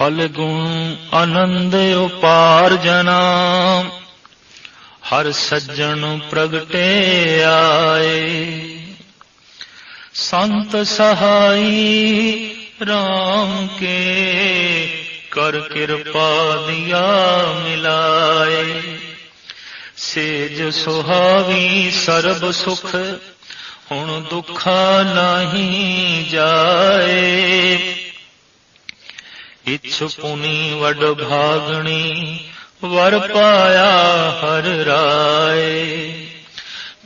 फल गुण आनंद उपार्जना, हर सज्जन प्रगटे आए। संत सहाई राम के, कर कृपा दिया मिलाए। सेज सुहावी सर्ब सुख, हुण दुखा नहीं जाए। इच्छ पुनि वड भागणी, वर पाया हर राय।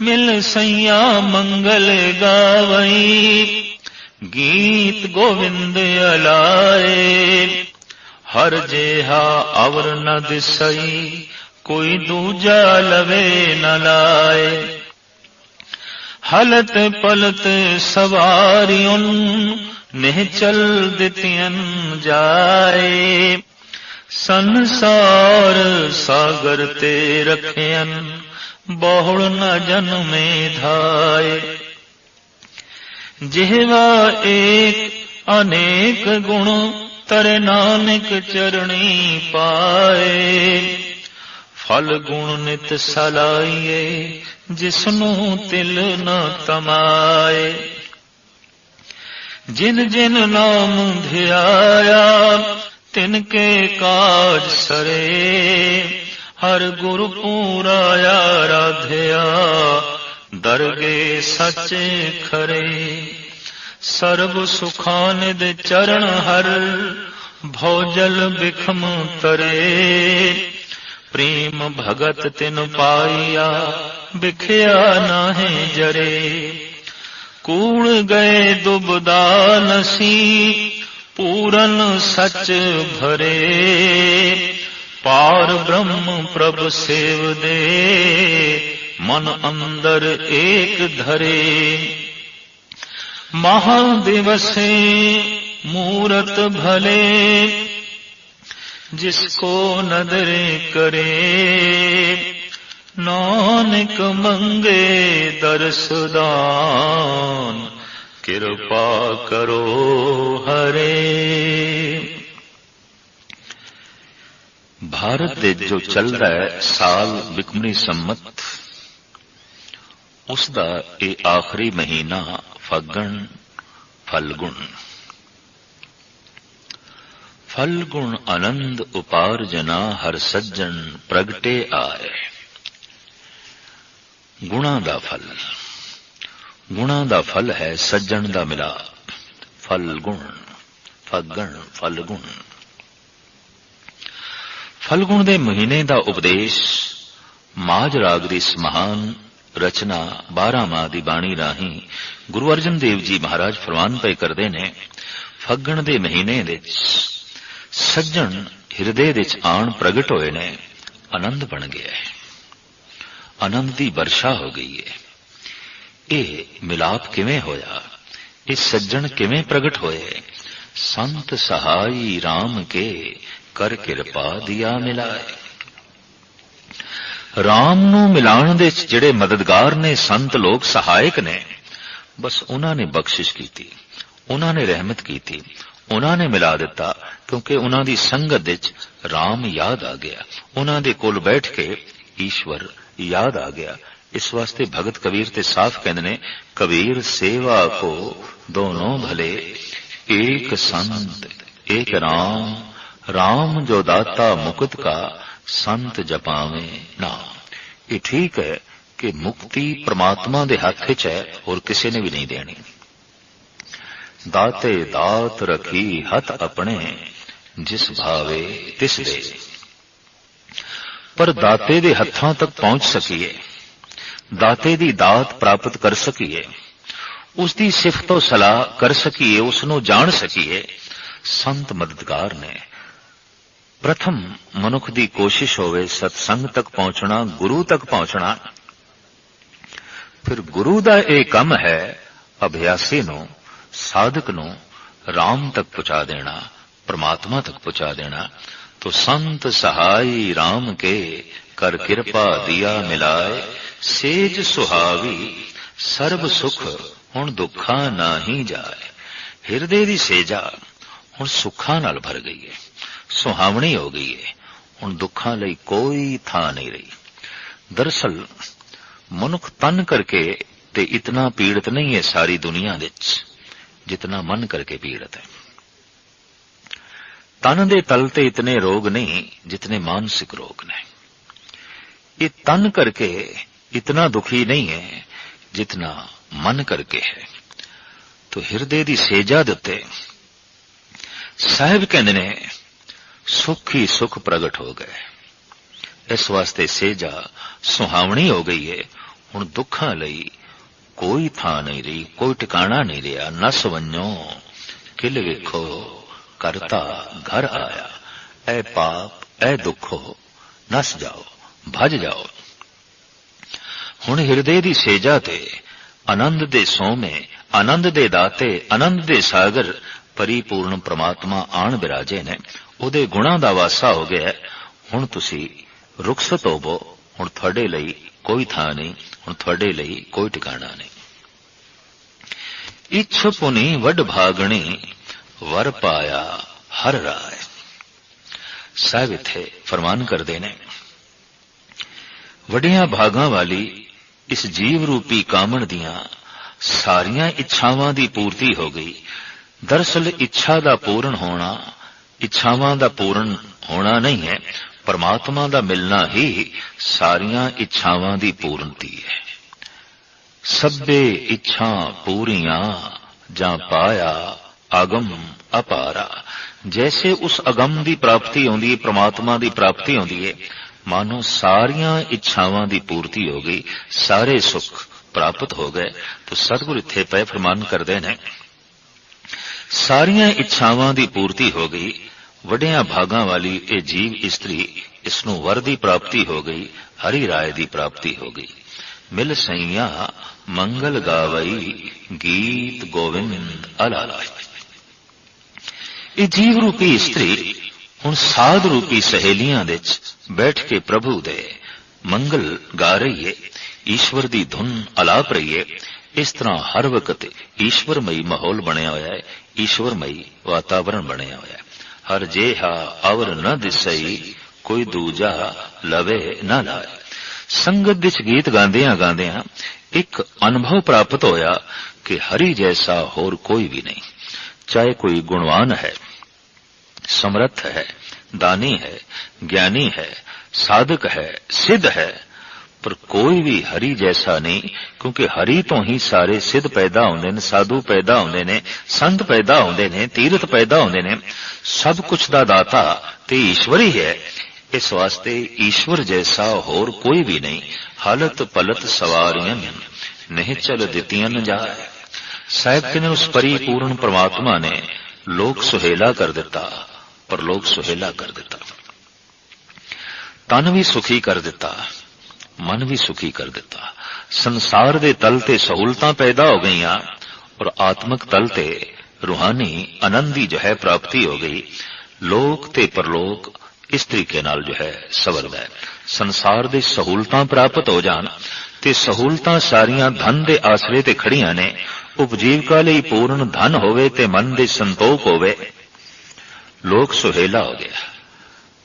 मिल सैया मंगल गावई, गीत गोविंद अलाए। हर जेहा अवर न दिसई, कोई दूजा लवे न लाए। हलत पलत सवारियुन, निहचल दितियन जाए। संसार सागर ते रखियन, बहुड़ न जन्मे धाय। जिहवा एक अनेक गुण, तरे नानक चरणी पाए। फल गुण नित सलाइए, जिसनु तिल न तमाए। जिन जिन नाम धियाया, तिनके काज सरे। हर गुरु पूराया राधया, दरगे सच खरे। सर्व सुखानिद चरण हर, भौजल बिखम तरे। प्रेम भगत तिन पाइया, बिखया नाहे जरे। कूड़ गए दुबदा नसी, पूरन सच भरे। पार ब्रह्म प्रभ सेव दे, मन अंदर एक धरे। महादिवसे मूरत भले, जिसको नदरे करे। नानक मंगे दर्श दान, कृपा करो हरे। भारत दे जो चल रहा है साल बिकमणी सम्मत, उसका ये आखिरी महीना फग्गण फलगुण। फलगुण आनंद उपार्जना, हर सज्जन प्रगटे आए। गुणा दा फल, गुणा दा फल है सज्जन दा मिलाप। फलगुण फग्गण फलगुण। फलगुण दे महीने दा उपदेश माज राग दी इस महान रचना 12 माह दी बाणी राही गुरु अर्जन देव जी महाराज फरमान पे करदे ने। फग्गण दे महीने विच सज्जन हिरदे विच आण प्रगट होए ने। आनंद बन गया है, आनंद दी वर्षा हो गई है। ये मिलाप किवें होया, ये सज्जन किवें प्रगट होए। संत सहाई राम के, कर कृपा दिया मिलाए। राम नू मिलाण दे जिहड़े मददगार ने, संत लोग सहायक ने, बस उन्होंने बख्शिश की, उन्होंने रहमत की, उन्होंने मिला दिता। क्योंकि उन्हों दी संगत विच राम याद आ गया, उन्हों दे कोल बैठ के ईश्वर याद आ गया। इस वास्ते भगत कबीर ते साफ कहते ने, कबीर सेवा को दोनों भले, एक संत एक राम। राम जो दाता मुकुत का, संत जपावे नाम। ये ठीक है कि मुक्ति परमात्मा दे हथ च है और किसी ने भी नहीं देनी। दाते दात रखी हथ अपने, जिस भावे तिस दे। पर दाते दे हत्थां तक पहुंच सकीए, दाते दी दात प्राप्त कर सकीए, उसकी सिफत तो सलाह कर सकीए, उसनों जान सकीए, संत मददगार ने। प्रथम मनुख की कोशिश होवे सत्संग तक पहुंचना, गुरु तक पहुंचना। फिर गुरु का यह कम है अभ्यासी नो, साधक नो राम तक पहुंचा देना, परमात्मा तक पहुंचा देना। तो संत सहाई राम के, कर कृपा दिया मिलाए। सेज सुहावी सर्ब सुख, हुण दुखा ना ही जाए। हिरदे दी सेजा हुण सुखा नाल भर गई है। सुहावनी हो गई है। हुण दुखां लई कोई थां नहीं रही। दरअसल मनुख तन करके ते इतना पीड़ित नहीं है सारी दुनिया विच जितना मन करके पीड़ित है। तन दे तल ते इतने रोग नहीं जितने मानसिक रोग ने। ये तन करके इतना दुखी नहीं है जितना मन करके है। तो हिरदे दी सेजा दे उत्ते साहिब कहंदे ने सुख ही सुख प्रगट हो गए। इस वास्ते सेजा सुहावनी हो गई है। हुण दुखां लई कोई थां नहीं रही, कोई ठिकाना नहीं रहा। नस वञो किल वेखो करता घर आया। ऐ पाप ऐ दुखो नस जाओ भज जाओ। हुण हिरदे दी सेजा ते आनंद दे सोमे, आनंद दे दाते, आनंद दे सागर परिपूर्ण परमात्मा आण बिराजे ने। उहदे गुणां दा वासा हो गया। हुण तुसी रुखसत होवो। हुण तुहाडे लई कोई थां नहीं, हुण तुहाडे लई कोई ठिकाना नहीं। इच्छ पुनी वड भागणी वर पाया हर राय। साहिब इत्थे फरमान करदे ने वडियां भागां वाली इस जीव रूपी कामण दियां सारियां इच्छावां दी पूर्ति हो गई। दरअसल इच्छा दा पूर्ण होना इच्छावां दा पूर्ण होना नहीं है, परमात्मा दा मिलना ही सारियां इच्छावां दी पूर्णति है। सब्बे इच्छा पूरियां जां पाया आगम अपारा। जैसे उस अगम दी प्राप्ति होंदी है, परमात्मा दी प्राप्ति होंदी है, मानो सारियां इच्छावां दी पूर्ति हो गई, सारे सुख प्राप्त हो गए। तो सतगुरु इत्थे पै फरमान करदे ने सारियां इच्छावां दी पूर्ति हो गई। वडियां भागां वाली ए जीव इस्त्री इसनूं वर दी प्राप्ति हो गई, हरि राय दी प्राप्ति हो गई। मिल सैया मंगल गावई गीत गोविंद अलालाई। ये जीव रूपी इस्त्री हुण साध रूपी सहेलियां विच बैठ के प्रभु दे मंगल गा रही है, ईश्वर दी धुन अलाप रही है। इस तरह हर वक्त ईश्वरमयी माहौल बनया होया है, ईश्वरमयी वातावरण बनया होया है। हर जेहा अवर न दिसई कोई दूजा लवे न लाए। संगत विच गीत गांदियां गांदियां एक अनुभव प्राप्त होया कि हरि जैसा होर कोई भी नहीं। चाहे कोई गुणवान है, समर्थ है, दानी है, ज्ञानी है, साधक है, सिद्ध है, पर कोई भी हरि जैसा नहीं। क्योंकि हरि तो ही सारे सिद्ध पैदा होंदे ने, साधु पैदा होंदे ने, संत पैदा होंदे ने, तीर्थ पैदा होंदे ने। सब कुछ दा दाता ते ईश्वर ही है। इस वास्ते ईश्वर जैसा होर कोई भी नहीं। हालत पलत सवारियां नहीं चल दितियां न जाए। साहिब कहने उस परिपूर्ण परमात्मा ने लोक सुहेला कर दिता, पर लोक सुहेला कर दिता, तन भी सुखी कर दिता, मन भी सुखी कर दिता। संसार दे तल ते सहूलतां पैदा हो गईयां और आत्मक तल ते रूहानी आनंद दी जो है प्राप्ति हो गई। लोक ते परलोक इस तरीके नाल जो है सवरदा है। संसार दे सहूलतां प्राप्त हो जान ते सहूलतां सारियां धन दे आसरे ते खड़ियां ने। उपजीविका लई पूर्ण धन होवे ते मन दे संतोख होवे, लोक सुहेला हो गया।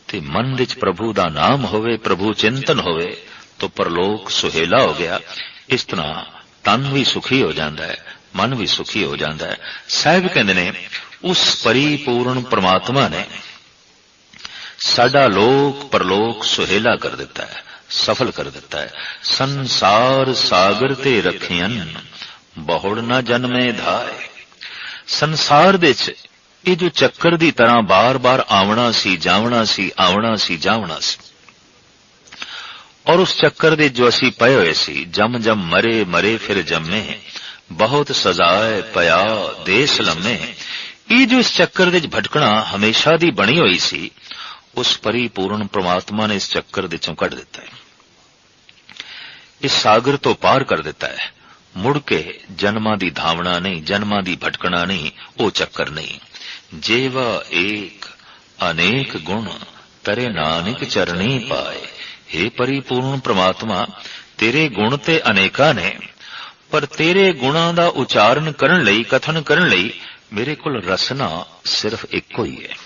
ते मन विच प्रभु दा नाम होवे, प्रभु चिंतन होवे तो परलोक सुहेला हो गया। इस तरह तन भी सुखी हो जाता है, मन भी सुखी हो जाता है। साहिब कहते ने उस परिपूर्ण परमात्मा ने साडा लोक परलोक सुहेला कर दिता है, सफल कर दिता है। संसार सागर ते रखियन बहुड़ न जन्मे धाए। संसार दे ये जो चक्कर दी तरह बार बार आवना सी जावना सी, आवना सी जावना सी, और उस चक्कर दे जो असी पए होए सी, जम जम मरे मरे फिर जमे, बहुत सजाए पया देश लम्मे। ये जो इस चक्कर दे भटकना हमेशा दी बनी हुई सी, उस परिपूर्ण परमात्मा ने इस चक्कर दे चों कढ दिता है, इस सागर तो पार कर दिता है। मुड़ के जन्मां दी धावना नहीं, जन्मां दी भटकना नहीं, वो चक्कर नहीं। जेवा एक अनेक गुण तरे नानक चरणी पाए। हे परिपूर्ण परमात्मा, तेरे गुण ते अनेका ने, पर तेरे गुणां दा उचारण करन लई, कथन करन लई मेरे कोल रसना सिर्फ इक्को ही है।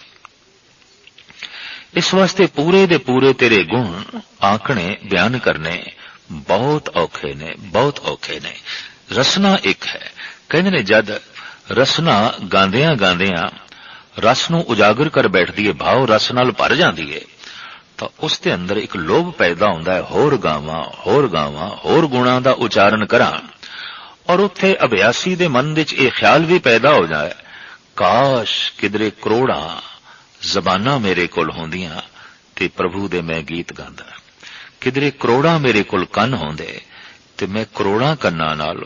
इस वास्ते पूरे दे पूरे तेरे गुण आंकने बयान करने बहुत औखे ने, बहुत औखे ने। रसना एक है, कहते ने जद रसना गांदियां गांदियां रस नूं उजागर कर बैठदी है, भाव रस नाल भर जांदी है, तो उसके अंदर एक लोभ पैदा होंदा है, होर गावां होर गावां होर गुणां दा उचारण करां। और उत्थे अभ्यासी दे मन विच इह ख्याल भी पैदा हो जाए, काश किधरे करोड़ां ज़बानां मेरे कोल होंदियां ते प्रभु दे मैं गीत गांदा, किधरे करोड़ां मेरे कोल कंन होंदे ते मैं करोड़ां कंनां नाल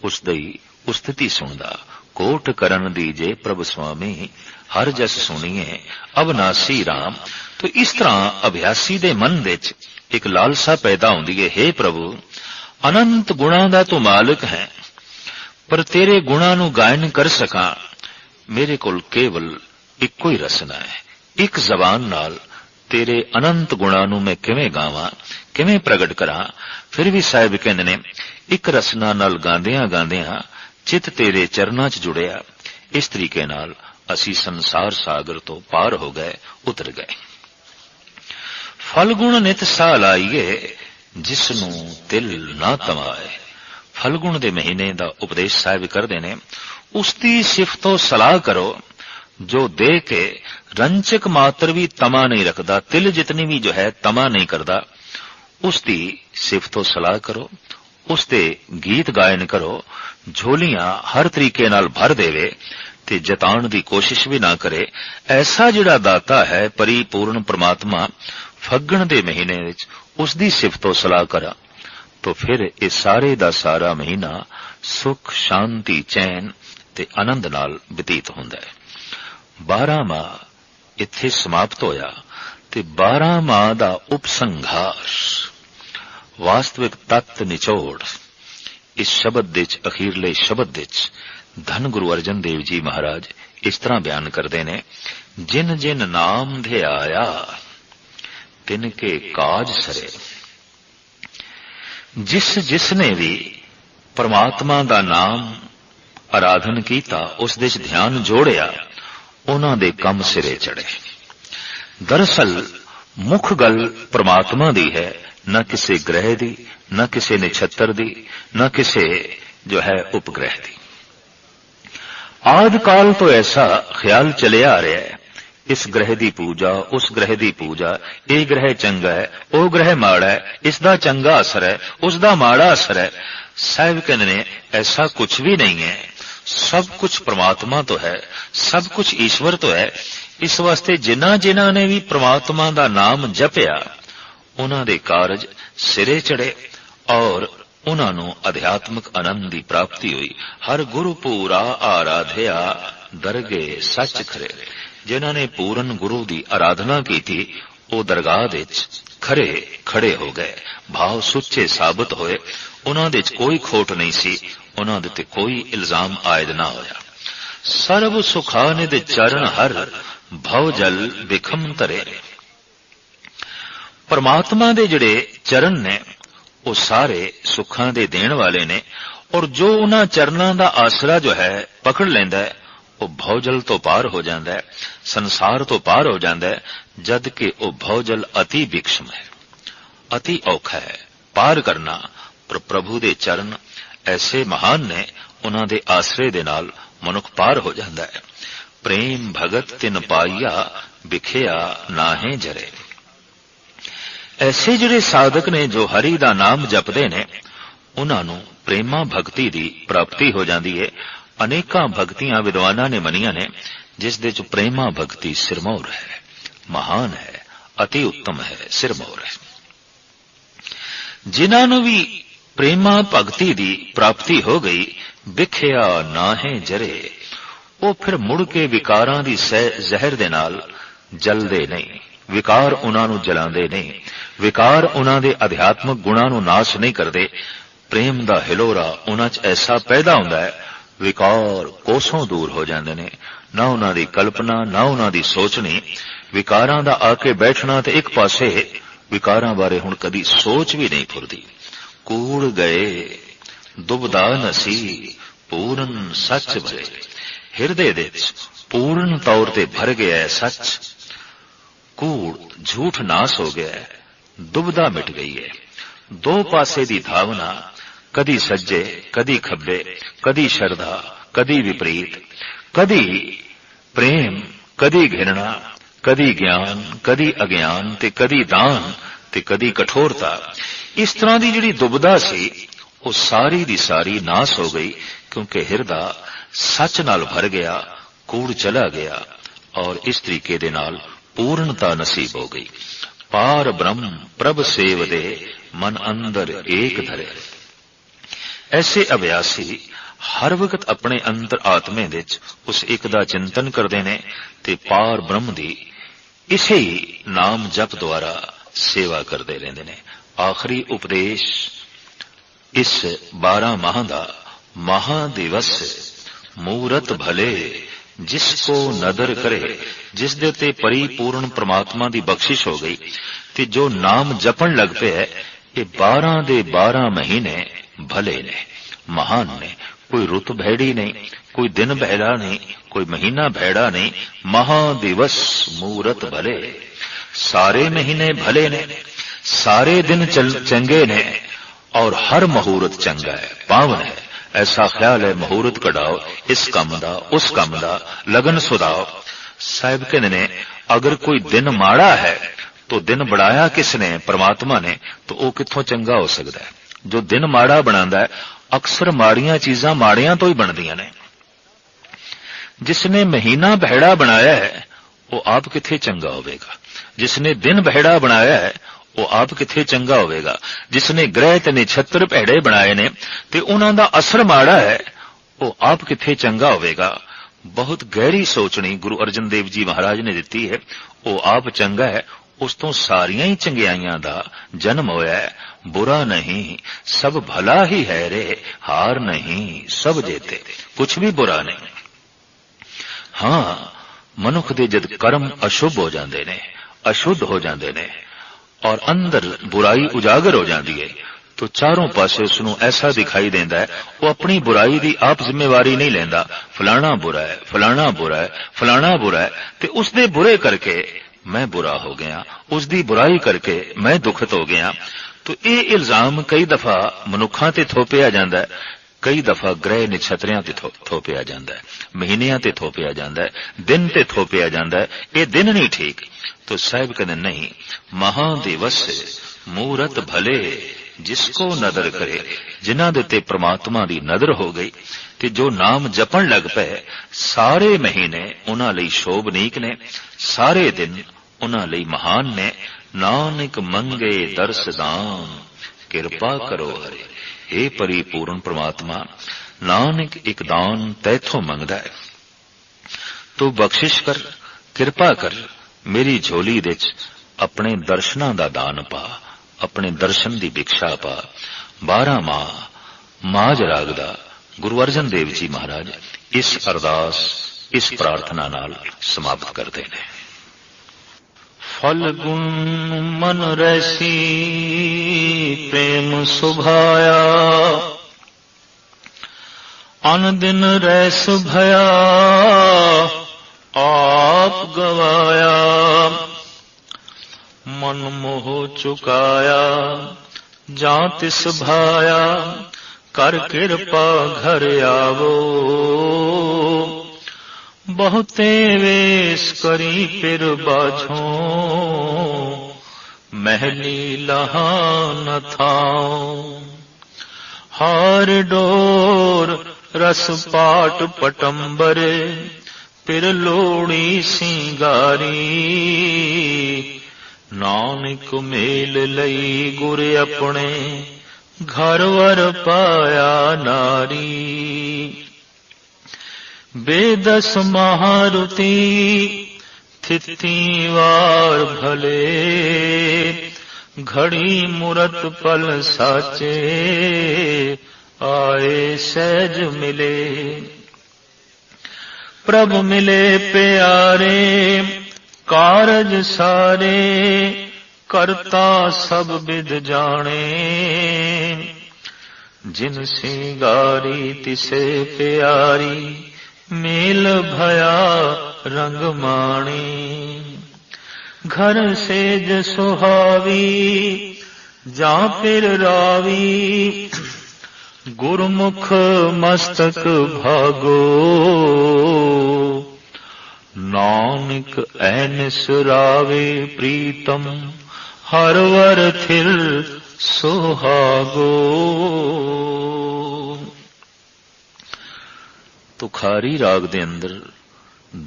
उस दी उस्तति सुनदा। कोट करन दीजे प्रभु स्वामी, हर जस सुनिए अविनाशी राम। तो इस तरह अभ्यासी दे मन विच एक लालसा पैदा होंदी है, हे प्रभु अनंत गुणां दा तू मालिक है, पर तेरे गुणां नूं गायन कर सकां मेरे कोल केवल इक्को ही रसना है। एक जबान नाल तेरे अनंत गुणां नूं मैं किवें गावां, किवें प्रगट करां। फिर भी साहिब कहंदे ने एक रसना नाल गांदियां गांदियां चित तेरे चरनां च जुड़िया। इस तरीके नाल असी संसार सागर तो पार हो गए, उतर गए। फलगुण नित सा लाइए जिसनू दिल ना तमाए। फलगुण दे महीने दा उपदेश साहिब करदे ने, उसकी सिफतो सलाह करो जो दे के रंचक मात्र भी तमा नहीं रखदा, तिल जितनी भी जो है तमा नहीं करदा, उसकी सिफतो सलाह करो, उसते गीत गायन करो। झोलियां हर तरीके नाल भर देवे ते जताण दी कोशिश भी ना करे। ऐसा जिहड़ा दाता है परिपूर्ण परमात्मा, फग्गण दे महीने विच उसदी सिफतो सलाह करा तो फिर ये सारे दा सारा महीना सुख शांति चैन ते आनंद नाल बतीत हुंदा है। 12 माह इत्थे समाप्त होया ते 12 माह दा उपसंघार वास्तविक तत्त निचोड़ इस शब्द दे च अखीरले शब्द दे च धन गुरु अर्जन देव जी महाराज इस तरह बयान करते ने, जिन जिन नाम ध्याया तिनके काज सरे। जिस जिसने भी परमात्मा दा नाम आराधन कीता, उस दे च ध्यान जोड़िया, उन्हां दे कम सिरे चढ़े। दरअसल मुख गल परमात्मा दी है, न किसी ग्रह दी, न किसी नक्षत्र दी, न किसी जो है उपग्रह दी। आदि काल तो ऐसा ख्याल चले आ रहा है, इस ग्रह की पूजा, उस ग्रह की पूजा, ये ग्रह चंगा है, वो ग्रह माड़ा है, इसका चंगा असर है, उसका माड़ा असर है। साहिब कहने ने ऐसा कुछ भी नहीं है, सब कुछ परमात्मा तो है, सब कुछ ईश्वर तो है। इस वास्ते जिन्हां जिन्हां ने भी परमात्मा का नाम जपिया, उन्हां दे कारज सिरे चढ़े और उन्होंने अध्यात्मक आनंद की प्राप्ति हुई। हर गुरु पूरा आराध्या दरगे सच खरे। जिन्होंने पूर्ण गुरु की आराधना की थी, वो दरगाह दे खरे खड़े हो गए, भाव सुच्चे साबित होए। उन्होंने कोई खोट नहीं सी, उन्होंने ते कोई इल्जाम आयद ना होया। सर्व सुखानिध चरण हर भव जल बिखम तरे। परमात्मा दे जिहड़े चरण ने वो सारे सुखां दे देण वाले ने, और जो उन्हां चरणां दा आसरा जो है पकड़ लैंदा है, वो भवजल तो पार हो जाता है, संसार तो पार हो जाता है। जद कि वो भवजल अति विक्षम है, अति औखा है पार करना। पर प्रभु दे चरण ऐसे महान ने, उन्हां दे आसरे दे नाल मनुख पार हो जाता है। प्रेम भगत तिन पाइया बिखिया नाहे जरे। ऐसे जिहड़े साधक ने जो हरि दा नाम जपदे ने, उन्हां नूं प्रेमा भगती दी प्राप्ति हो जाती है। अनेकां भगतियां विद्वानां ने मनियां ने, जिस दे च प्रेमा भगती सिरमौर है, महान है, अति उत्तम है, सिरमौर है। जिन्हां नूं भी प्रेमा भगती दी प्राप्ति हो गई, बिखिया नाहे जरे, वो फिर मुड़ के विकारां दी जहर दे नाल जलदे नहीं, विकार उन्हां नूं जलांदे नहीं, विकार उन्हां दे अध्यात्मक गुणां नूं नाश नहीं करदे। प्रेम दा हिलोरा उन्हां च ऐसा पैदा हुंदा है, विकार कोसों दूर हो जांदे ने। ना उन्हां दी कल्पना, ना उन्हां दी सोचनी। विकारां दा आके बैठना ते एक पासे, विकारां बारे हुण कदी सोच भी नहीं फुरदी। कूड़ गए दुबदा नसी पूर्ण सच भरे। हिरदे दे पूर्ण तौर ते भर गया है सच। कूड़ झूठ नाश हो गया है, दुविधा मिट गई है। दो पासे दी धावना, कदी सज्जे कदी खब्बे, कदी श्रद्धा कदी विपरीत, कदी प्रेम कदी घृणा, कदी ज्ञान कदी अज्ञान ते कदी दान ते कदी कठोरता। इस तरह की जिहड़ी दुविधा सी वो सारी दी सारी नाश हो गई, क्योंकि हिरदा सच नाल भर गया, कूड़ चला गया और इस तरीके दे नाल पूर्णता नसीब हो गई। पार ब्रह्म प्रभ सेव दे, मन अंदर एक धरे। ऐसे अभ्यासी हर वक्त अपने अंतर आत्मे विच उस एक दा चिंतन करते ने ते पार ब्रह्म दी इसे ही नाम जप द्वारा सेवा करते रहते ने। आखिरी उपदेश इस 12 माह दा महादिवस मूरत भले जिसको नदर करे, जिस दे ते परिपूर्ण परमात्मा दी बख्शिश हो गई ते जो नाम जपन लग पे है, ये 12 दे 12 महीने भले ने, महान ने। कोई रुत भैड़ी नहीं, कोई दिन भैड़ा नहीं, कोई महीना भैड़ा नहीं। महादिवस मूरत भले, सारे महीने भले ने, सारे दिन चंगे ने और हर मुहूर्त चंगा है, पावन है। ऐसा ख्याल है मुहूर्त कढ़ाओ, इस काम दा उस काम दा लगन सुधाओ। साहिब कहने ने अगर कोई दिन माड़ा है तो दिन बढ़ाया किसने? परमात्मा ने। तो वो कित्थों चंगा हो सकता है? जो दिन माड़ा बनांदा है, अक्सर माड़ियां चीजां माड़ियां तो ही बनदियां ने। जिसने महीना भैड़ा बनाया है वो आप किथे चंगा होवेगा? जिसने दिन भैड़ा बनाया है वो आप किथे चंगा होवेगा? जिसने ग्रह ते नक्षत्र भैड़े बनाए ने ते उन्हां दा असर माड़ा है वो आप किथे चंगा होवेगा? बहुत गहरी सोचनी गुरु अर्जन देव जी महाराज ने दिती है। वो आप चंगा है, उस तो सारियां ही चंगियाइयां दा जन्म होया है। बुरा नहीं सब भला ही है रे, हार नहीं सब जेते, कुछ भी बुरा नहीं। हाँ, मनुख दे जद कर्म अशुभ हो जाते ने, अशुद्ध हो जाते ने और अंदर बुराई उजागर हो जाती है, तो चारों पासे उसनों ऐसा दिखाई देता है वो अपनी बुराई की आप जिम्मेवारी नहीं लेंदा। फलाना बुरा है, फलाना बुरा है, फलाना बुरा है, ते उसदे बुरे करके मैं बुरा हो गया, उसदी बुराई करके मैं दुखित हो गया। तो ये इल्जाम कई दफा मनुखा ते थोपिया जाता है, कई दफा ग्रह नक्षत्रियां ते थोपिया जाता है, महीनियां ते थोपिया जाता है, दिन ते थोपिया जाता है। ये दिन नहीं ठीक। तो साहिब कहते नहीं, महादिवस मूरत भले जिसको नदर करे, जिन्हां दे ते परमात्मा दी नदर हो गई ते जो नाम जपन लग पे, सारे महीने उन्हां लई शोभनीक ने, सारे दिन उन्हां लई महान ने। नानक मंगे दर्श दान, किरपा करो हरे। हे परिपूर्ण परमात्मा, नानक एक दान तैथों मंगदा है, तू बख्शिश कर, किरपा कर, मेरी झोली विच अपने दर्शनां दा दान पा, अपने दर्शन दी भिक्षा पा। 12 माह माज राग दा गुरु अर्जन देव जी महाराज इस अरदास, इस प्रार्थना नाल समाप्त करते हैं। फलगुन मन रैसी प्रेम सुभाया, अन दिन रैस भया आप गवाया। मन मोह चुकाया जां तिस भाया, कर कृपा घर आवो। बहुते वेश करी फिर बाझों, महली लहा न थाओ। हार डोर रस पाट पटंबरे, फिर लोड़ी सिंगारी। नानक मेल लई गुर अपने, घर वर पाया नारी। बेदस महारुति थिति वार भले, घड़ी मूरत पल साचे, आए सहज मिले। प्रभु मिले प्यारे, कारज सारे, करता सब विद जाने। जिन सिंगारी तिसे प्यारी, मेल भया रंग माणी। घर सेज सुहावी जा फिर रावी गुरमुख मस्तक भागो नानक ऐनिस रावे प्रीतम हर वर थिर सुहागो। ਤੁਖਾਰੀ ਰਾਗ ਦੇ ਅੰਦਰ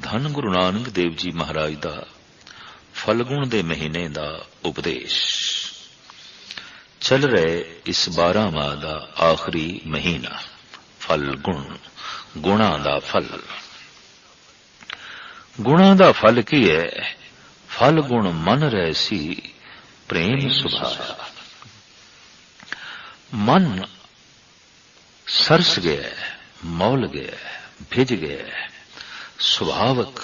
ਧੰਨ ਗੁਰੂ ਨਾਨਕ ਦੇਵ ਜੀ ਮਹਾਰਾਜ ਦਾ ਫਲਗੁਣ ਦੇ ਮਹੀਨੇ ਦਾ ਉਪਦੇਸ਼ ਚੱਲ ਰਹੇ। ਇਸ 12 ਮਾਹ ਦਾ ਆਖਰੀ ਮਹੀਨਾ ਫਲਗੁਣ, ਗੁਣਾਂ ਦਾ ਫਲ। ਗੁਣਾਂ ਦਾ ਫਲ ਕੀ ਹੈ? ਫਲ ਗੁਣ ਮਨ ਰਹਿ ਸੀ ਪ੍ਰੇਮ ਸੁਭਾਇਆ। ਮਨ ਸਰਸ ਗਿਆ, ਮੌਲ ਗਿਆ, ਭਿਜ ਗਿਆ, ਸੁਭਾਵਕ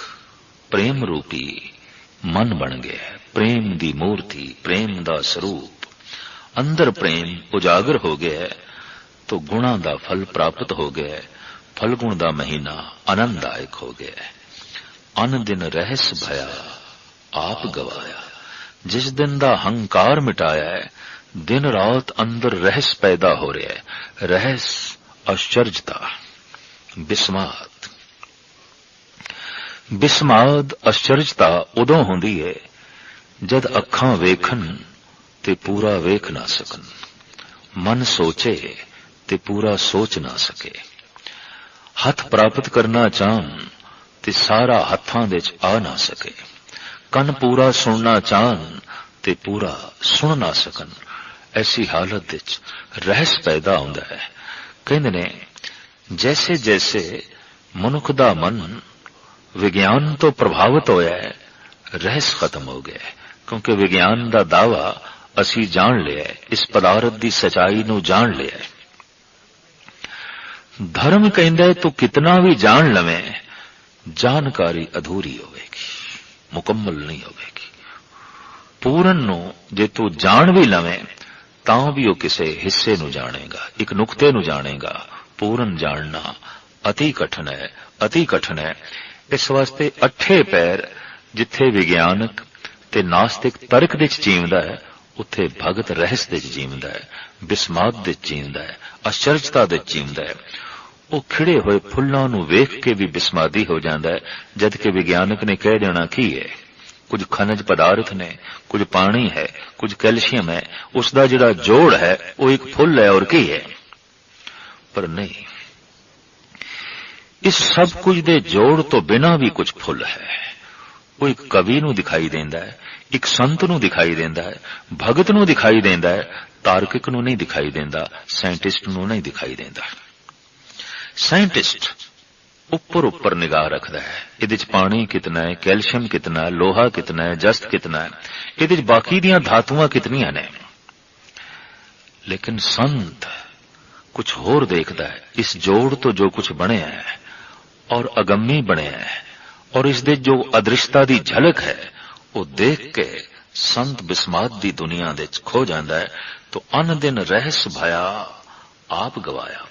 ਪ੍ਰੇਮ ਰੂਪੀ ਮਨ ਬਣ ਗਿਆ। ਪ੍ਰੇਮ ਦੀ ਮੂਰਤੀ, ਪ੍ਰੇਮ ਦਾ ਸਰੂਪ, ਅੰਦਰ ਪ੍ਰੇਮ ਉਜਾਗਰ ਹੋ ਗਿਆ तो गुणा ਦਾ फल प्राप्त हो गया। फलगुण ਦਾ महीना आनंददायक हो गया। अन दिन रहस भया आप गवाया। जिस दिन ਦਾ हंकार मिटाया है, दिन रात अंदर रहस पैदा हो रहा है। रहस आश्चर्यता, बिस्माद। बिस्माद आश्चर्यता उदों होंदी है जद अखां वेखन ते पूरा वेख ना सकन, मन सोचे ते पूरा सोच ना सके, हथ प्राप्त करना चाहन ते सारा हत्थां दे च आ ना सके, कन पूरा सुनना चाहन ते पूरा सुन ना सकन। ऐसी हालत विच रहस पैदा होंदा है। कहंदे ने जैसे जैसे मनुख दा मन विज्ञान तो प्रभावित होया है, रहस खत्म हो गया है। क्योंकि विज्ञान दा दावा असी जान लिया है, इस पदार्थ दी सच्चाई नू जान लिया है। धर्म कहंदा है तू कितना भी जान लवें, जानकारी अधूरी होवेगी, मुकम्मल नहीं होवेगी। पूरन नू जे तू जान भी लवें तां भी वो किसे हिस्से नू जानेगा, एक नुक्ते नू जानेगा। पूरन जानना अति कठिन है, अति कठिन है। इस वास्ते अठे पैर जिथे विज्ञानक ते नास्तिक तर्क दे जीवदा है, उत्थे भगत रहस दे जीवदा है, बिस्माद दे जीवदा है, आश्चर्यता दे जीवदा है। वो खिड़े हुए फुल्लां नू वेख के भी बिस्मादी हो जाता है, जबकि विज्ञानक ने कह देना की है, कुछ खनिज पदार्थ ने, कुछ पानी है, कुछ कैल्शियम है, उसका जिहड़ा जोड़ है वो एक फुल है और की है। पर नहीं, इस सब कुछ दे जोड़ तो बिना भी कुछ फुल है। वो एक कवि नू दिखाई देंदा है, एक संत नू दिखाई देंदा है, भगत नू दिखाई देंदा है, तार्किक नू नहीं दिखाई देंदा, साइंटिस्ट नू नहीं दिखाई देंदा। साइंटिस्ट उपर उपर निगाह रखदा है, इहदे च पानी कितना है, कैल्शियम कितना है, लोहा कितना है, जस्त कितना है, इहदे च बाकी दियां धातुआं कितनियां ने। लेकिन संत कुछ होर देखदा है, इस जोड़ तो जो कुछ बनिया है और अगम्मी बनिया है और इस दे जो अदृश्यता दी झलक है, वो देख के संत बिस्माद दी दुनिया दे खो जाता है। तो अन दिन रहस भया आप गवाया।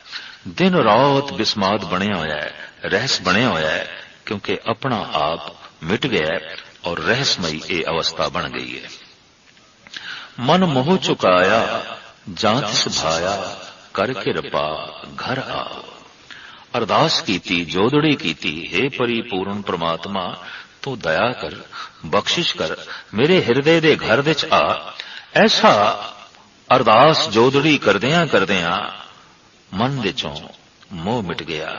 दिन रात बिस्माद बनिया होया है, रहस बनिया होया है, क्योंकि अपना आप मिट गया है और रहसमयी ये अवस्था बन गई है। मन मोह चुकाया जात सभाया करके रपा घर आओ। अरदास कीती, जोदड़ी कीती, हे परिपूर्ण परमात्मा तू दया कर, बख्शिश कर, मेरे हृदय दे घर विच आ। ऐसा अरदास जोदड़ी करदियां करदियां मन विचों मोह मिट गया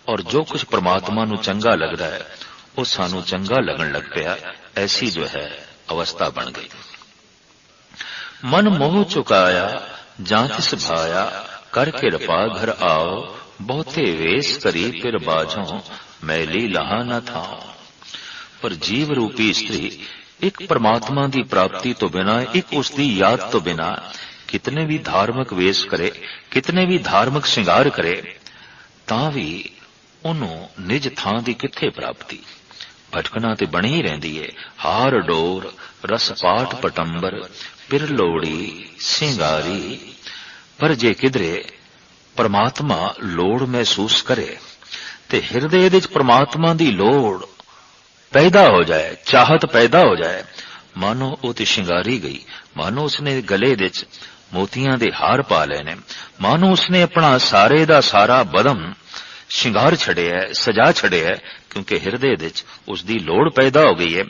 और जो कुछ परमात्मा नू चंगा लगदा है वो सानू चंगा लगन लग पिया। ऐसी जो है अवस्था बन गई। मन मोह चुकाया जांच सभाया करके रपा घर आओ। बहुते वेश करी फिर बाझों मैली लहा न था। पर जीव रूपी स्त्री एक परमात्मा की प्राप्ति तो बिना, एक उसकी याद तो बिना कितने भी धार्मिक वेश करे, कितने भी धार्मिक श्रृंगार करे, तां भी उन्होंने निज थां दी किथे प्राप्ति। भटकना ते बनी ही रहिंदी है। हार डोर रस पाठ पटंबर पिर लोड़ी सिंगारी। पर जे किधरे परमात्मा लोड़ महसूस करे ते हृदय दे परमात्मा दी लोड़ पैदा हो जाए, चाहत पैदा हो जाए, ਮਾਨੋ ਉਹ ਤੇ ਸ਼ਿੰਗਾਰੀ ਗਈ, ਮਾਨੋ ਉਸਨੇ ਗਲੇ ਵਿੱਚ ਮੋਤੀਆਂ ਦੇ ਹਾਰ ਪਾ ਲਏ ਨੇ, ਮਾਨੋ ਉਸਨੇ ਆਪਣਾ ਸਾਰੇ ਦਾ ਸਾਰਾ ਬਦਨ ਸ਼ਿੰਗਾਰ ਛੜਿਆ, ਸਜਾ ਛੜਿਆ, ਕਿਉਂਕਿ ਹਿਰਦੇ ਵਿੱਚ ਉਸ ਦੀ ਲੋੜ ਪੈਦਾ ਹੋ ਗਈ ਹੈ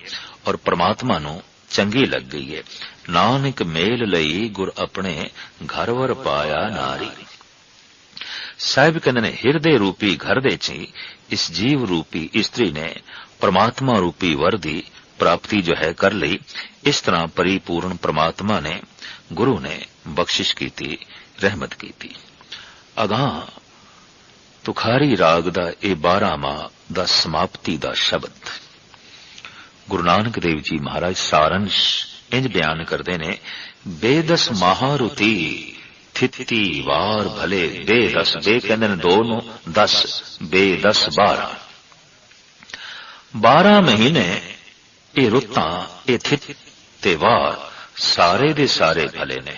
ਔਰ ਪ੍ਰਮਾਤਮਾ ਨੂੰ ਚੰਗੀ ਲੱਗ ਗਈ ਹੈ। ਨਾਨਕ ਮੇਲ ਲਈ ਗੁਰ ਆਪਣੇ ਘਰ ਵਰ ਪਾਇਆ ਨਾਰੀ। ਸਾਹਿਬ ਕਹਿੰਦੇ ਨੇ ਹਿਰਦੇ ਰੂਪੀ ਘਰ ਦੇ ਚ ਇਸ ਜੀਵ ਰੂਪੀ ਇਸਤਰੀ ਨੇ ਪ੍ਰਮਾਤਮਾ ਰੂਪੀ ਵਰ ਦੀ ਪ੍ਰਾਪਤੀ ਜੋ ਹੈ ਕਰ ਲਈ। ਇਸ ਤਰ੍ਹਾਂ ਪਰਿਪੂਰਨ ਪ੍ਰਮਾਤਮਾ ਨੇ, ਗੁਰੂ ਨੇ ਬਖਸ਼ਿਸ਼ ਕੀਤੀ, ਰਹਿਮਤ ਕੀਤੀ। ਅਗਾਂਹ ਤੁਖਾਰੀ ਰਾਗ ਦਾ ਇਹ 12ਵਾਂ ਦਾ ਸਮਾਪਤੀ ਦਾ ਸ਼ਬਦ ਗੁਰੂ ਨਾਨਕ ਦੇਵ ਜੀ ਮਹਾਰਾਜ ਸਾਰੰਸ਼ ਇੰਜ ਬਿਆਨ ਕਰਦੇ ਨੇ, ਬੇਦਸ ਮਹਾਰੁਤੀ ਥਿਤੀ ਵਾਰ ਭਲੇ। ਬੇਦਸ, ਬੇ ਕਹਿੰਦੇ ਨੇ 2 ਨੂੰ 10, ਬੇਦਸ 12। 12 ਮਹੀਨੇ ਇਹ ਰੁੱਤਾਂ, ਇਹ ਥਿਤ ਤੇ ਵਾਰ ਸਾਰੇ ਦੇ ਸਾਰੇ ਭਲੇ ਨੇ।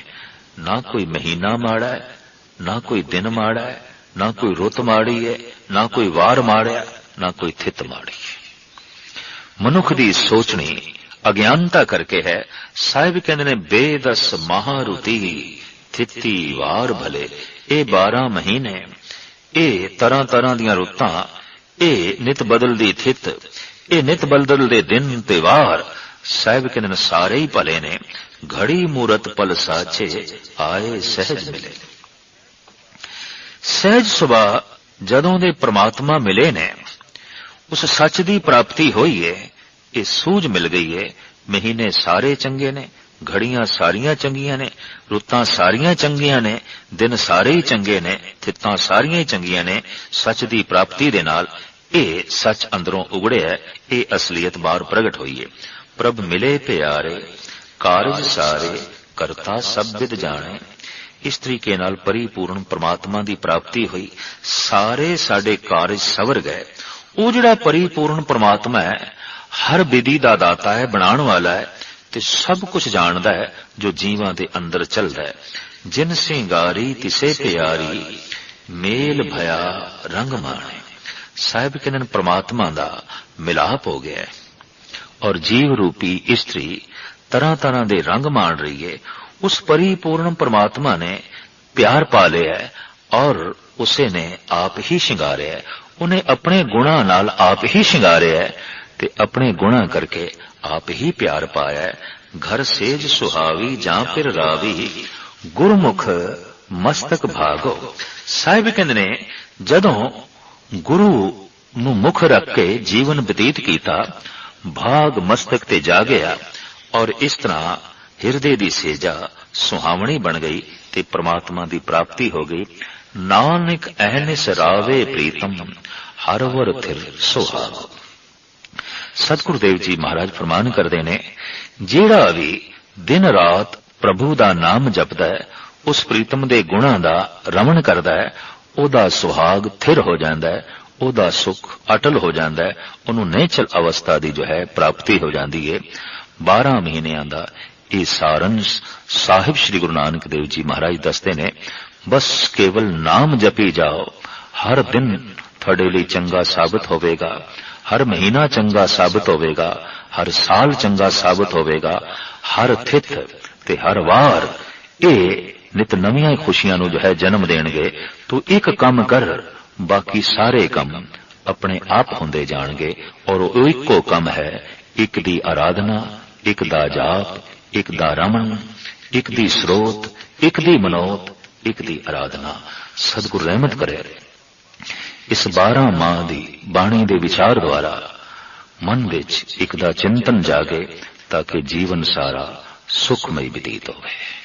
ਨਾ ਕੋਈ ਮਹੀਨਾ ਮਾੜਾ ਹੈ, ਨਾ ਕੋਈ ਦਿਨ ਮਾੜਾ ਹੈ, ਨਾ ਕੋਈ ਰੁੱਤ ਮਾੜੀ ਹੈ, ਨਾ ਕੋਈ ਵਾਰ ਮਾੜਿਆ, ਨਾ ਕੋਈ ਥਿਤ ਮਾੜੀ ਹੈ। ਮਨੁੱਖ ਦੀ ਸੋਚਣੀ ਅਗਿਆਨਤਾ ਕਰਕੇ ਹੈ। ਸਾਹਿਬ ਕਹਿੰਦੇ ਨੇ ਬੇਦਸ ਮਹਾਰੁਤੀ ਥਿਤੀ ਵਾਰ ਭਲੇ। ਇਹ 12 ਮਹੀਨੇ, ਇਹ ਤਰ੍ਹਾਂ ਤਰ੍ਹਾਂ ਦੀਆਂ ਰੁੱਤਾਂ, ਇਹ ਨਿਤ ਬਦਲਦੀ ਥਿਤ, ਇਹ ਨਿਤ ਬਦਲਦੇ ਦਿਨ ਤੇ ਵਾਰ, ਸਾਹਿਬ ਕਹਿੰਦੇ ਨੇ ਸਾਰੇ ਹੀ ਭਲੇ ਨੇ। ਘੜੀ ਮੂਰਤ ਪਲ ਸਾਚੇ ਆਏ ਸਹਿਜ ਮਿਲੇ। ਸਹਿਜ ਸੁਭਾ ਜਦੋਂ ਦੇ ਪ੍ਰਮਾਤਮਾ ਮਿਲੇ ਨੇ, ਉਸ ਸੱਚ ਦੀ ਪ੍ਰਾਪਤੀ ਹੋਈ ਹੈ, ਇਹ ਸੂਝ ਮਿਲ ਗਈ ਹੈ। ਮਹੀਨੇ ਸਾਰੇ ਚੰਗੇ ਨੇ, ਘੜੀਆਂ ਸਾਰੀਆਂ ਚੰਗੀਆਂ ਨੇ, ਰੁੱਤਾਂ ਸਾਰੀਆਂ ਚੰਗੀਆਂ ਨੇ, ਦਿਨ ਸਾਰੇ ਹੀ ਚੰਗੇ ਨੇ, ਥਿੱਤਾਂ ਸਾਰੀਆਂ ਹੀ ਚੰਗੀਆਂ ਨੇ। ਸੱਚ ਦੀ ਪ੍ਰਾਪਤੀ ਦੇ ਨਾਲ ਇਹ ਸੱਚ ਅੰਦਰੋਂ ਉਗੜਿਆ, ਇਹ ਅਸਲੀਅਤ ਬਾਹਰ ਪ੍ਰਗਟ ਹੋਈ ਹੈ। ਪ੍ਰਭ ਮਿਲੇ ਪਿਆਰੇ ਕਾਰਜ ਸਾਰੇ ਕਰਤਾ ਸਭ ਵਿਦ ਜਾਣੇ। ਇਸ ਤਰੀਕੇ ਨਾਲ ਪਰਿਪੂਰਨ ਪ੍ਰਮਾਤਮਾ ਦੀ ਪ੍ਰਾਪਤੀ ਹੋਈ, ਸਾਰੇ ਸਾਡੇ ਕਾਰਜ ਸਵਰ ਗਏ। ਉਹ ਜਿਹੜਾ ਪਰਿਪੂਰਨ ਪ੍ਰਮਾਤਮਾ ਹੈ, ਹਰ ਵਿਧੀ ਦਾ ਦਾਤਾ ਹੈ, ਬਣਾਉਣ ਵਾਲਾ ਹੈ ਤੇ ਸਭ ਕੁਝ ਜਾਣਦਾ ਹੈ ਜੋ ਜੀਵਾਂ ਦੇ ਅੰਦਰ ਚੱਲਦਾ ਹੈ। ਜਿਨ ਸਿੰਗਾਰੀ ਤਿਸੇ ਪਿਆਰੀ ਮੇਲ ਭਇਆ ਰੰਗ ਮਾਣੇ। ਸਾਹਿਬ ਕਹਿੰਦੇ ਪ੍ਰਮਾਤਮਾ ਦਾ ਮਿਲਾਪ ਹੋ ਗਿਆ ਔਰ ਜੀਵ ਰੂਪੀ ਇਸਤਰੀ ਤਰ੍ਹਾਂ ਤਰ੍ਹਾਂ ਦੇ ਰੰਗ ਮਾਣ ਰਹੀ ਹੈ। ਉਸ ਪਰਿਪੂਰਨ ਪ੍ਰਮਾਤਮਾ ਨੇ ਪਿਆਰ ਪਾ ਲਿਆ ਔਰ ਉਸੇ ਨੇ ਆਪ ਹੀ ਸ਼ਿੰਗਾਰਿਆ। ਉਹਨੇ ਆਪਣੇ ਗੁਣਾਂ ਨਾਲ ਆਪ ਹੀ ਸ਼ਿੰਗਾਰਿਆ ਤੇ ਆਪਣੇ ਗੁਣਾਂ ਕਰਕੇ ਆਪ ਹੀ ਪਿਆਰ ਪਾਇਆ। ਘਰ ਸੇਜ ਸੁਹਾਵੀ ਜਾਂ ਫਿਰ ਰਾਵੀ ਗੁਰਮੁਖ ਮਸਤਕ ਭਾਗੋ। ਸਾਹਿਬ ਕਹਿੰਦੇ ਨੇ ਜਦੋਂ ਗੁਰੂ ਨੂੰ ਮੁੱਖ ਰੱਖ ਕੇ ਜੀਵਨ ਬਤੀਤ ਕੀਤਾ, ਭਾਗ ਮਸਤਕ ਤੇ ਜਾ ਗਿਆ ਔਰ ਇਸ ਤਰ੍ਹਾਂ ਹਿਰਦੇ ਦੀ ਸੇਜਾ ਸੁਹਾਵਣੀ ਬਣ ਗਈ ਤੇ ਪ੍ਰਮਾਤਮਾ ਦੀ ਪ੍ਰਾਪਤੀ ਹੋ ਗਈ। ਨਾਨਕ ਅਹਨਿਸ ਰਾਵੇ ਪ੍ਰੀਤਮ ਹਰ ਵਰ ਥਿਰ ਸੁਹਾਗੋ। ਸਤਿਗੁਰੂ ਦੇਵ ਜੀ ਮਹਾਰਾਜ ਫਰਮਾਨ ਕਰਦੇ ਨੇ, ਜਿਹੜਾ ਵੀ ਦਿਨ ਰਾਤ ਪ੍ਰਭੂ ਦਾ ਨਾਮ ਜਪਦਾ ਹੈ, ਉਸ ਪ੍ਰੀਤਮ ਦੇ ਗੁਣਾਂ ਦਾ ਰਮਣ ਕਰਦਾ ਹੈ, ਉਹਦਾ ਸੁਹਾਗ ਥਿਰ ਹੋ ਜਾਂਦਾ ਹੈ, ਉਹਦਾ ਸੁਖ ਅਟਲ ਹੋ ਜਾਂਦਾ ਹੈ, ਉਹਨੂੰ ਨਿਹਚਲ ਅਵਸਥਾ ਦੀ ਜੋ ਹੈ ਪ੍ਰਾਪਤੀ ਹੋ ਜਾਂਦੀ ਹੈ। 12 ਮਹੀਨਿਆਂ ਦਾ ਇਹ ਸਾਰੰਸ਼ ਸਾਹਿਬ ਸ੍ਰੀ ਗੁਰੂ ਨਾਨਕ ਦੇਵ ਜੀ ਮਹਾਰਾਜ ਦੱਸਦੇ ਨੇ। ਬਸ ਕੇਵਲ ਨਾਮ ਜਪੀ ਜਾਓ, ਹਰ ਦਿਨ ਤੁਹਾਡੇ ਲਈ ਚੰਗਾ ਸਾਬਤ ਹੋਵੇਗਾ, ਹਰ ਮਹੀਨਾ ਚੰਗਾ ਸਾਬਤ ਹੋਵੇਗਾ, ਹਰ ਸਾਲ ਚੰਗਾ ਸਾਬਤ ਹੋਵੇਗਾ, ਹਰ ਥਿਤ ਤੇ ਹਰ ਵਾਰ ਇਹ ਨਿਤ ਨਵੀਆਂ ਖੁਸ਼ੀਆਂ ਨੂੰ ਜੋ ਹੈ ਜਨਮ ਦੇਣਗੇ। ਤੂੰ ਇੱਕ ਕੰਮ ਕਰ, ਬਾਕੀ ਸਾਰੇ ਕੰਮ ਆਪਣੇ ਆਪ ਹੁੰਦੇ ਜਾਣਗੇ ਔਰ ਉਹ ਇੱਕੋ ਕੰਮ ਹੈ, ਇੱਕ ਦੀ ਆਰਾਧਨਾ, ਇੱਕ ਦਾ ਜਾਪ, ਇੱਕ ਦਾ ਰਮਨ, ਇੱਕ ਦੀ ਸਰੋਤ, ਇੱਕ ਦੀ ਮਨੋਤ, ਇੱਕ ਦੀ ਆਰਾਧਨਾ। ਸਤਿਗੁਰ ਰਹਿਮਤ ਕਰੇ ਇਸ 12 ਮਾਹ ਦੀ ਬਾਣੀ ਦੇ ਵਿਚਾਰ ਦੁਆਰਾ ਮਨ ਵਿੱਚ ਇੱਕ ਦਾ ਚਿੰਤਨ ਜਾਗੇ ਤਾਂ ਕਿ ਜੀਵਨ ਸਾਰਾ ਸੁਖਮਈ ਬਤੀਤ ਹੋਵੇ।